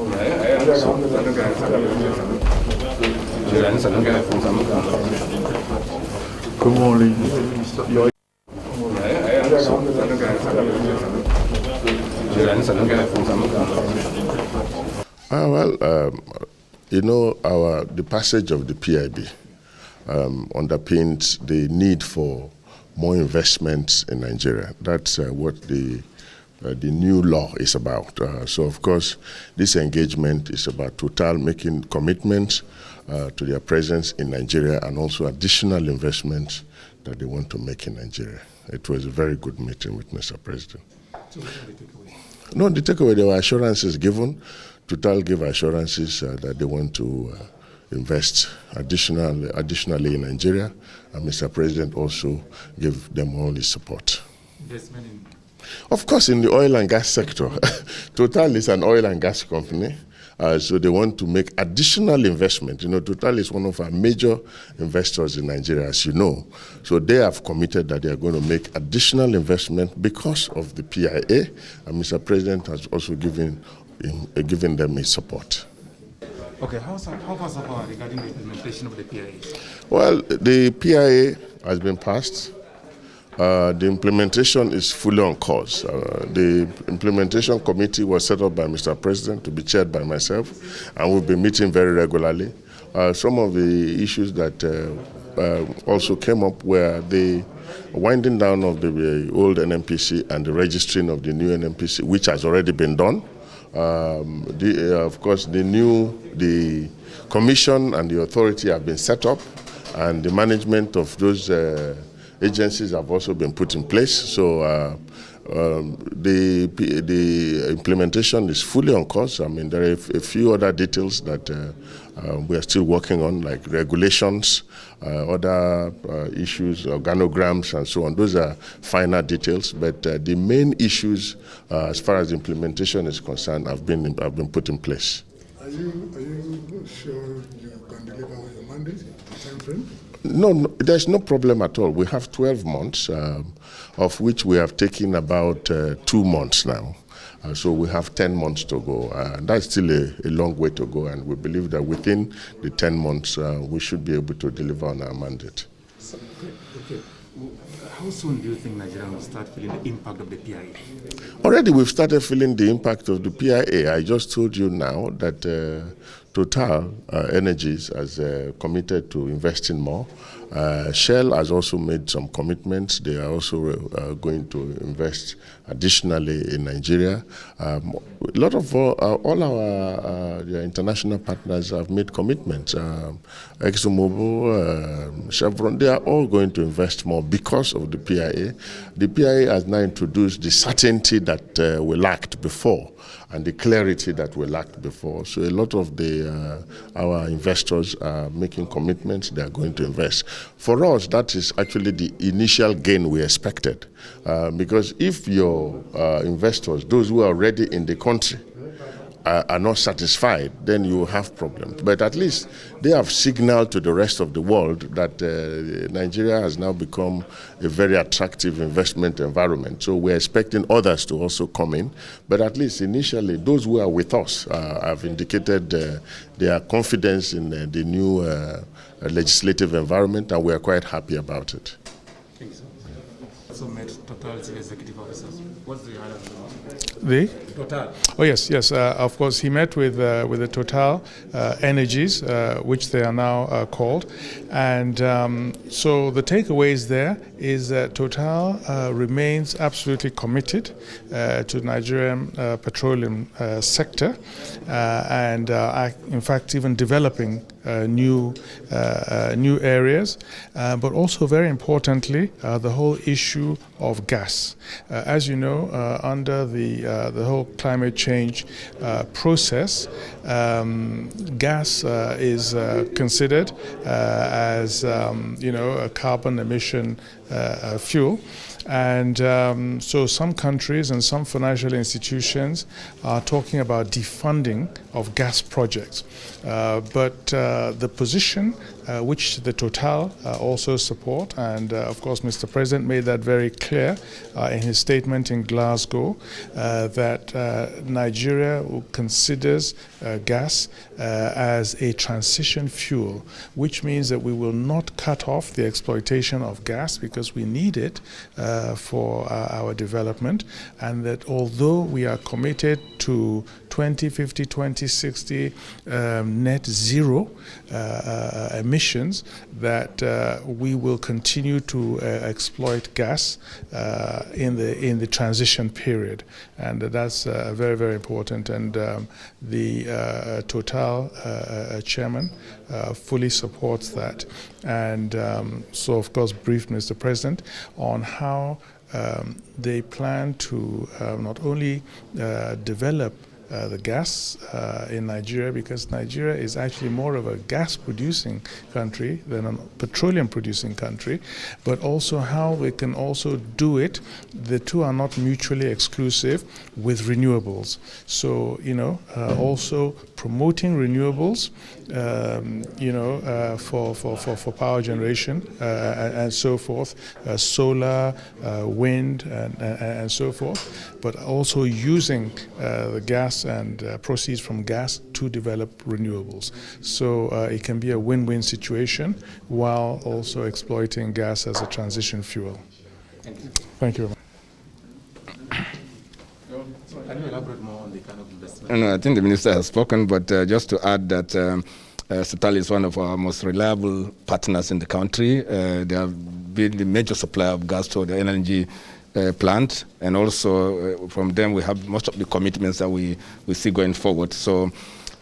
Good morning. The passage of the PIB underpins the need for more investments in Nigeria. That's what the new law is about. So, of course, this engagement is about Total making commitments to their presence in Nigeria and also additional investments that they want to make in Nigeria. It was a very good meeting with Mr. President. So what are the takeaways? No, the takeaway, there were assurances given. Total gave assurances that they want to invest additionally in Nigeria, and Mr. President also gave them all his support. Investment in? Of course, in the oil and gas sector. Total is an oil and gas company, so they want to make additional investment. You know, Total is one of our major investors in Nigeria, as you know. So they have committed that they are going to make additional investment because of the PIA, and Mr. President has also given them his support. Okay, how far so far regarding the implementation of the PIA? Well, the PIA has been passed. The implementation is fully on course. The implementation committee was set up by Mr. President to be chaired by myself, and we'll be meeting very regularly. Some of the issues that also came up were the winding down of the old NNPC and the registering of the new NNPC, which has already been done. Of course, the commission and the authority have been set up, and the management of those agencies have also been put in place. So the implementation is fully on course. I mean, there are a few other details that we are still working on, like regulations, other issues, organograms, and so on. Those are finer details, but the main issues, as far as implementation is concerned, have been put in place. Are you sure you can deliver on your mandate, time frame? No, there's no problem at all. We have 12 months, of which we have taken about 2 months now. So we have 10 months to go. That's still a long way to go, and we believe that within the 10 months, we should be able to deliver on our mandate. Okay. How soon do you think Nigeria will start feeling the impact of the PIA? Already we've started feeling the impact of the PIA. I just told you now that Total Energies has committed to investing more. Shell has also made some commitments. They are also going to invest additionally in Nigeria. A lot of all our international partners have made commitments. ExxonMobil, Chevron, they are all going to invest more because of the PIA. The PIA has now introduced the certainty that we lacked before, and the clarity that we lacked before. So a lot of our investors are making commitments. They are going to invest. For us, that is actually the initial gain we expected. Because if your investors, those who are already in the country, are not satisfied, then you have problems. But at least they have signaled to the rest of the world that Nigeria has now become a very attractive investment environment. So we're expecting others to also come in. But at least initially, those who are with us have indicated their confidence in the new legislative environment, and we are quite happy about it. Thank you, sir. Also met Total's executive officers. What's the highlight of the meeting? The? Total. Oh yes. Of course, he met with the Total Energies, which they are now called, and so the takeaways there is that Total remains absolutely committed to the Nigerian petroleum sector, and in fact even developing new areas, but also very importantly the whole issue of gas. As you know, under the whole climate change process, gas is considered as a carbon emission fuel. And so some countries and some financial institutions are talking about defunding of gas projects. But the position which the Total also support. And of course, Mr. President made that very clear in his statement in Glasgow that Nigeria considers gas as a transition fuel, which means that we will not cut off the exploitation of gas because we need it for our development, and that although we are committed to 2050, 2060 net zero emissions, that we will continue to exploit gas in the transition period, and that's very, very important. And the Total chairman fully supports that, and so of course briefed Mr. President on how they plan to not only develop the gas in Nigeria, because Nigeria is actually more of a gas-producing country than a petroleum-producing country, but also how we can also do it. The two are not mutually exclusive with renewables. So, also promoting renewables, for power generation and so forth, solar, wind, and so forth, but also using the gas and proceeds from gas to develop renewables. So it can be a win-win situation while also exploiting gas as a transition fuel. Thank you very much. Can you elaborate more on the kind of investment? No, I think the minister has spoken, but just to add that Total is one of our most reliable partners in the country. They have been the major supplier of gas to the energy plant, and also from them we have most of the commitments that we see going forward. So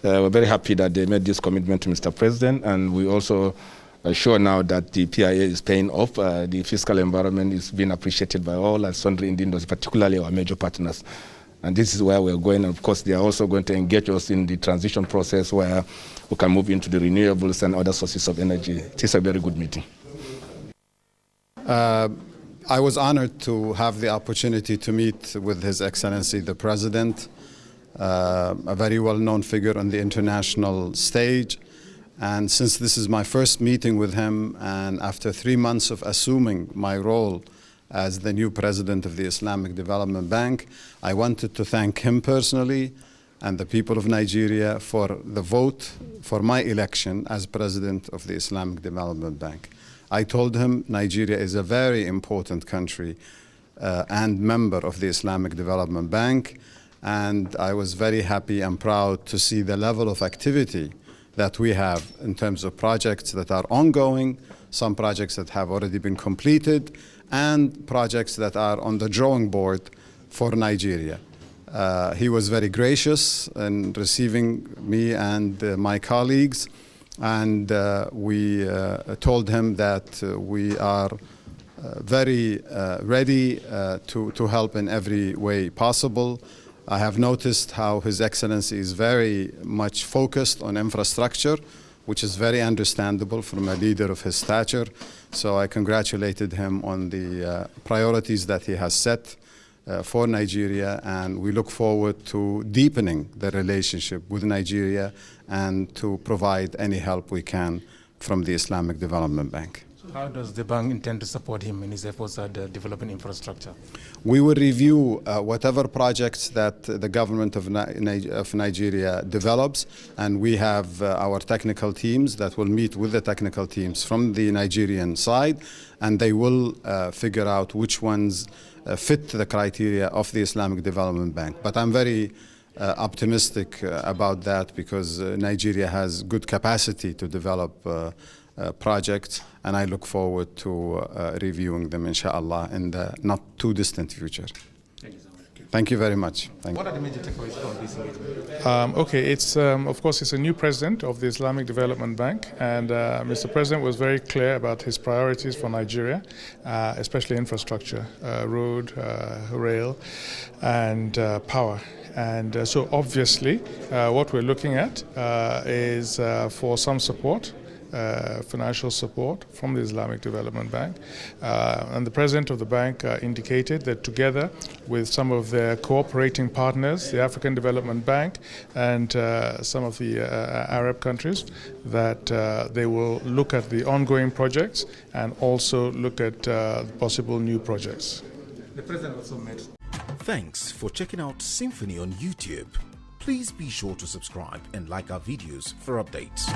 we're very happy that they made this commitment to Mr. President, and we also are sure now that the PIA is paying off. The fiscal environment is being appreciated by all and sundry Indian industries, particularly our major partners. And this is where we're going. And of course, they are also going to engage us in the transition process where we can move into the renewables and other sources of energy. It is a very good meeting. I was honored to have the opportunity to meet with His Excellency the President, a very well-known figure on the international stage. And since this is my first meeting with him, and after 3 months of assuming my role as the new president of the Islamic Development Bank, I wanted to thank him personally and the people of Nigeria for the vote for my election as president of the Islamic Development Bank. I told him Nigeria is a very important country and member of the Islamic Development Bank, and I was very happy and proud to see the level of activity that we have in terms of projects that are ongoing, some projects that have already been completed, and projects that are on the drawing board for Nigeria. He was very gracious in receiving me and my colleagues, and we told him that we are very ready to help in every way possible. I have noticed how His Excellency is very much focused on infrastructure, which is very understandable from a leader of his stature. So I congratulated him on the priorities that he has set for Nigeria, and we look forward to deepening the relationship with Nigeria and to provide any help we can from the Islamic Development Bank. How does the bank intend to support him in his efforts at developing infrastructure? We will review whatever projects that the government of Nigeria develops, and we have our technical teams that will meet with the technical teams from the Nigerian side, and they will figure out which ones fit the criteria of the Islamic Development Bank. But I'm very optimistic about that because Nigeria has good capacity to develop projects, and I look forward to reviewing them, inshallah, in the not too distant future. Thank you so much. Thank you very much. What are the major takeaways from this engagement? Okay, it's of course it's a new president of the Islamic Development Bank, and Mr. President was very clear about his priorities for Nigeria, especially infrastructure, road, rail, and power. And so obviously what we're looking at is for some support financial support from the Islamic Development Bank. And the president of the bank indicated that together with some of their cooperating partners, the African Development Bank and some of the Arab countries, that they will look at the ongoing projects and also look at possible new projects. The president also met. Thanks for checking out SYMFONI on YouTube. Please be sure to subscribe and like our videos for updates.